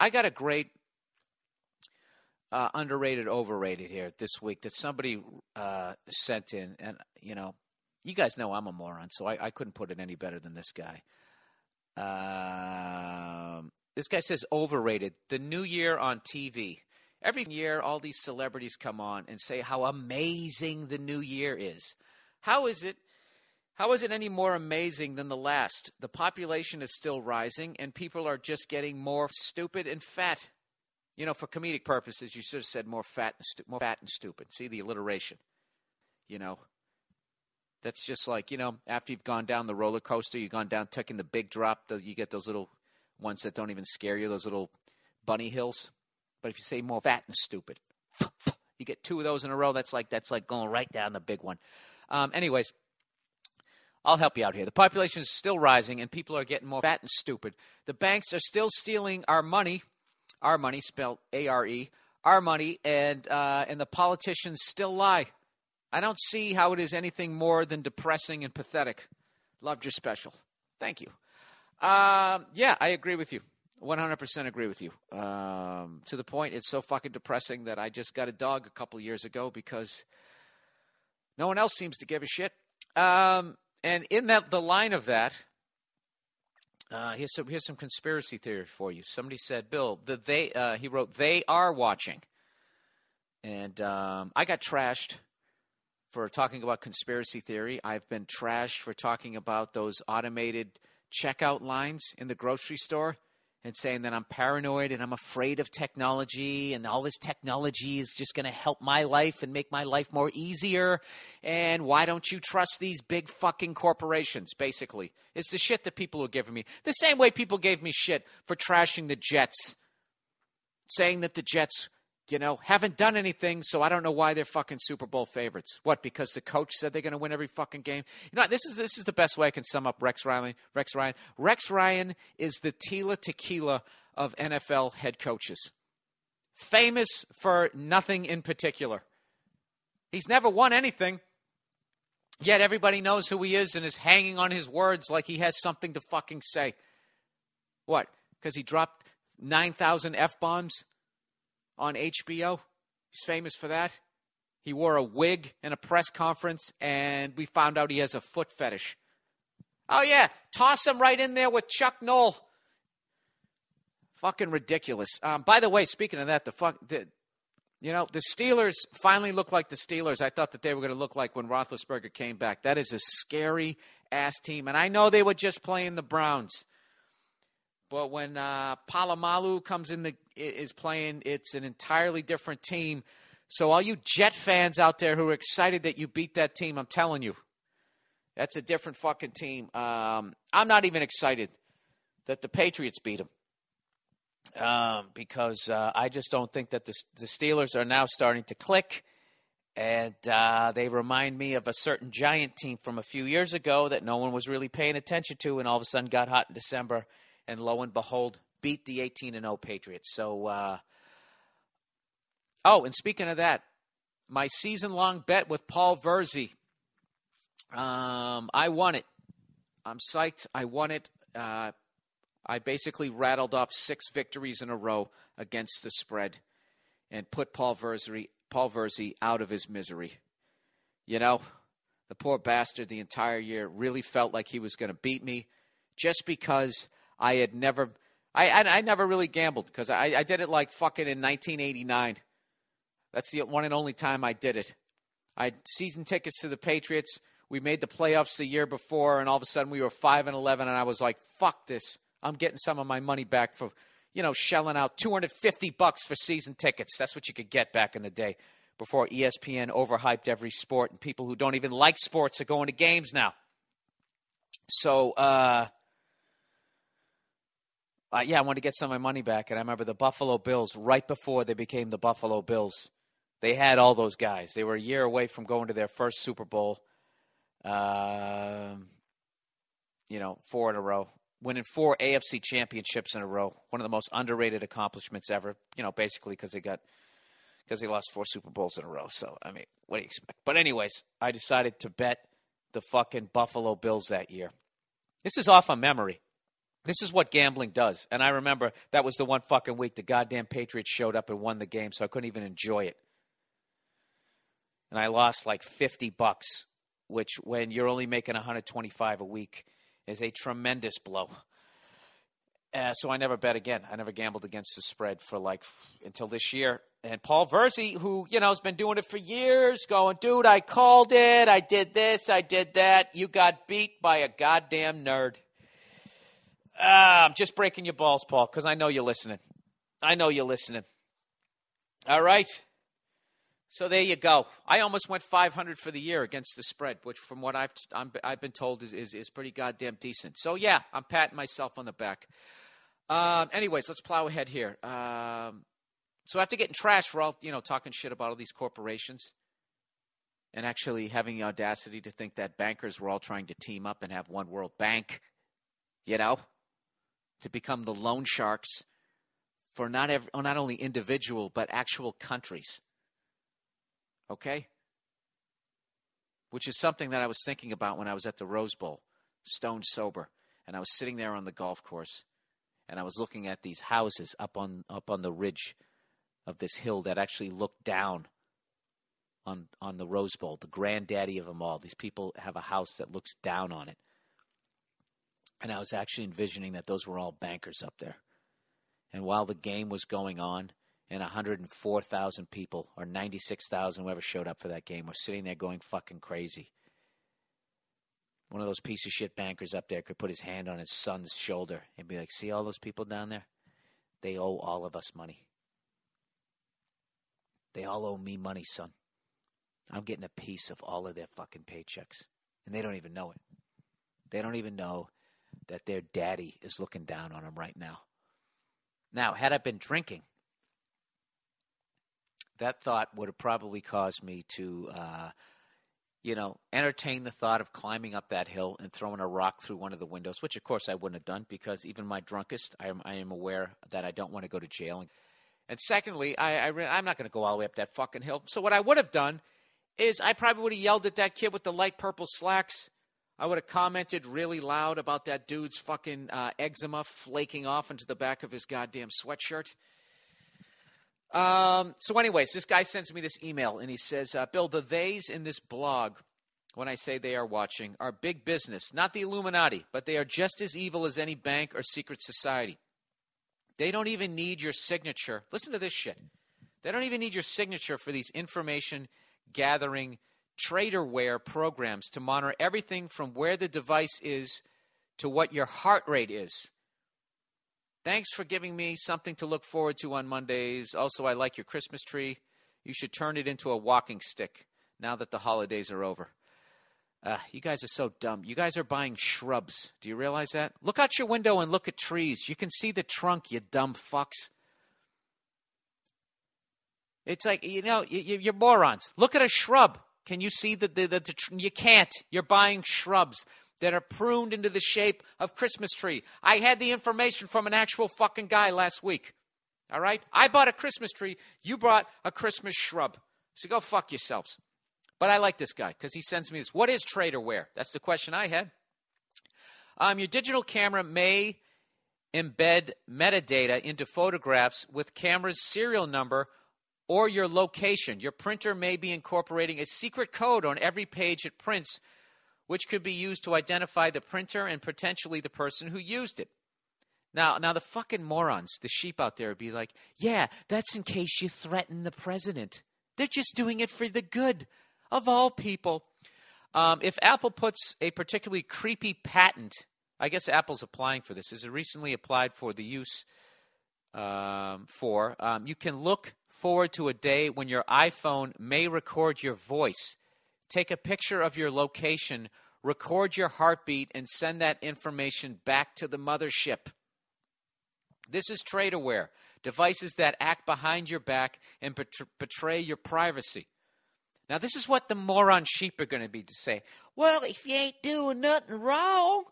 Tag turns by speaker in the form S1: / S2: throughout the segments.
S1: I got a great underrated, overrated here this week that somebody sent in. And, you guys know I'm a moron, so I couldn't put it any better than this guy. This guy says overrated. The new year on TV. Every year, all these celebrities come on and say how amazing the new year is. How is it any more amazing than the last? The population is still rising, and people are just getting more stupid and fat. For comedic purposes, you should have said more fat and stupid. See the alliteration. That's just like, after you've gone down the roller coaster, you've gone down, taking the big drop, you get those little ones that don't even scare you, those little bunny hills. But if you say more fat and stupid, you get 2 of those in a row. That's like going right down the big one. Anyways, I'll help you out here. The population is still rising, and people are getting more fat and stupid. The banks are still stealing our money spelled A-R-E, our money, and the politicians still lie. I don't see how it is anything more than depressing and pathetic. Loved your special. Thank you. Yeah, I agree with you. 100% agree with you. To the point, it's so fucking depressing that I just got a dog a couple years ago because no one else seems to give a shit. And in the line of that, here's some conspiracy theory for you. Somebody said, Bill, he wrote, they are watching. And I got trashed for talking about conspiracy theory. I've been trashed for talking about those automated checkout lines in the grocery store and saying that I'm paranoid and I'm afraid of technology and all this technology is just going to help my life and make my life more easier. And why don't you trust these big fucking corporations, basically? It's the shit that people are giving me. The same way people gave me shit for trashing the Jets, saying that the Jets, haven't done anything, so I don't know why they're fucking Super Bowl favorites. What, because the coach said they're going to win every fucking game? This is the best way I can sum up Rex Ryan. Rex Ryan is the Tila Tequila of NFL head coaches. Famous for nothing in particular. He's never won anything, yet everybody knows who he is and is hanging on his words like he has something to fucking say. What, because he dropped 9,000 F-bombs? On HBO. He's famous for that. He wore a wig in a press conference, and we found out he has a foot fetish. Oh, yeah. Toss him right in there with Chuck Noll. Fucking ridiculous. By the way, speaking of that, the Steelers finally look like the Steelers I thought that they were going to look like when Roethlisberger came back. That is a scary-ass team, and I know they were just playing the Browns. But when Palomalu is playing, it's an entirely different team. So all you Jet fans out there who are excited that you beat that team, I'm telling you, that's a different fucking team. I'm not even excited that the Patriots beat them because I just don't think that the Steelers are now starting to click. And they remind me of a certain Giant team from a few years ago that no one was really paying attention to and all of a sudden got hot in December. And lo and behold, beat the 18-0 Patriots. So, and speaking of that, my season-long bet with Paul Verzi, I won it. I'm psyched. I won it. I basically rattled off 6 victories in a row against the spread and put Paul Verzi out of his misery. The poor bastard the entire year really felt like he was going to beat me just because I never really gambled because I did it like fucking in 1989. That's the one and only time I did it. I had season tickets to the Patriots. We made the playoffs the year before, and all of a sudden we were 5-11, and I was like, fuck this. I'm getting some of my money back for, shelling out $250 for season tickets. That's what you could get back in the day before ESPN overhyped every sport, and people who don't even like sports are going to games now. So, I wanted to get some of my money back, and I remember the Buffalo Bills, right before they became the Buffalo Bills, they had all those guys. They were a year away from going to their first Super Bowl, 4 in a row, winning 4 AFC championships in a row, one of the most underrated accomplishments ever, basically because they lost 4 Super Bowls in a row. So, I mean, what do you expect? But anyways, I decided to bet the fucking Buffalo Bills that year. This is off on memory. This is what gambling does. And I remember that was the one fucking week the goddamn Patriots showed up and won the game, so I couldn't even enjoy it. And I lost like $50, which when you're only making $125 a week is a tremendous blow. So I never bet again. I never gambled against the spread for until this year. And Paul Verzi, who, has been doing it for years, going, dude, I called it. I did this. I did that. You got beat by a goddamn nerd. I'm just breaking your balls, Paul, because I know you're listening. All right. So there you go. I almost went 500 for the year against the spread, which from what I've been told is pretty goddamn decent. So, yeah, I'm patting myself on the back. Anyways, let's plow ahead here. So after getting trashed for all, talking shit about all these corporations and actually having the audacity to think that bankers were all trying to team up and have one world bank, to become the loan sharks for not only individual but actual countries. Okay? Which is something that I was thinking about when I was at the Rose Bowl, stone sober, and I was sitting there on the golf course, and I was looking at these houses up on the ridge of this hill that actually looked down on the Rose Bowl, the granddaddy of them all. These people have a house that looks down on it. And I was actually envisioning that those were all bankers up there. And while the game was going on, and 104,000 people, or 96,000, whoever showed up for that game, were sitting there going fucking crazy. One of those piece of shit bankers up there could put his hand on his son's shoulder and be like, see all those people down there? They owe all of us money. They all owe me money, son. I'm getting a piece of all of their fucking paychecks. And they don't even know it. They don't even know that their daddy is looking down on them right now. Now, had I been drinking, that thought would have probably caused me to, entertain the thought of climbing up that hill and throwing a rock through one of the windows, which, of course, I wouldn't have done because even my drunkest, I am aware that I don't want to go to jail. And secondly, I'm not going to go all the way up that fucking hill. So what I would have done is I probably would have yelled at that kid with the light purple slacks. I would have commented really loud about that dude's fucking eczema flaking off into the back of his goddamn sweatshirt. So anyways, this guy sends me this email, and he says, Bill, the theys in this blog, when I say they are watching, are big business, not the Illuminati, but they are just as evil as any bank or secret society. They don't even need your signature. Listen to this shit. They don't even need your signature for these information-gathering traderware programs to monitor everything from where the device is to what your heart rate is. Thanks for giving me something to look forward to on Mondays. Also, I like your Christmas tree. You should turn it into a walking stick now that the holidays are over. You guys are so dumb. You guys are buying shrubs. Do you realize that? Look out your window and look at trees. You can see the trunk, you dumb fucks. It's like, you're morons. Look at a shrub. Can you see the you can't. You're buying shrubs that are pruned into the shape of Christmas tree. I had the information from an actual fucking guy last week. All right? I bought a Christmas tree. You bought a Christmas shrub. So go fuck yourselves. But I like this guy because he sends me this. What is traderware? That's the question I had. Your digital camera may embed metadata into photographs with camera's serial number or your location. Your printer may be incorporating a secret code on every page it prints, which could be used to identify the printer and potentially the person who used it. Now the fucking morons, the sheep out there would be like, yeah, that's in case you threaten the president. They're just doing it for the good of all people. If Apple puts a particularly creepy patent, I guess Apple's applying for this. Is it recently applied for the use you can look forward to a day when your iPhone may record your voice, take a picture of your location, record your heartbeat, and send that information back to the mothership. This is traderware, devices that act behind your back and betray your privacy. Now, this is what the moron sheep are going to be to say. Well, if you ain't doing nothing wrong,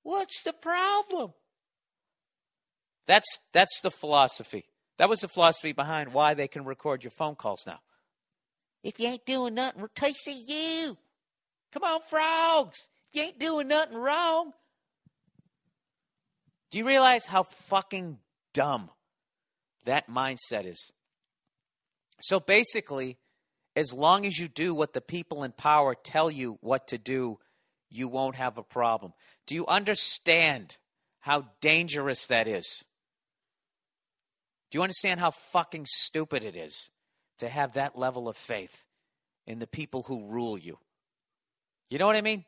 S1: what's the problem? That's the philosophy. That was the philosophy behind why they can record your phone calls now. If you ain't doing nothing, taste of you. Come on, frogs. If you ain't doing nothing wrong. Do you realize how fucking dumb that mindset is? So basically, as long as you do what the people in power tell you what to do, you won't have a problem. Do you understand how dangerous that is? Do you understand how fucking stupid it is to have that level of faith in the people who rule you? You know what I mean?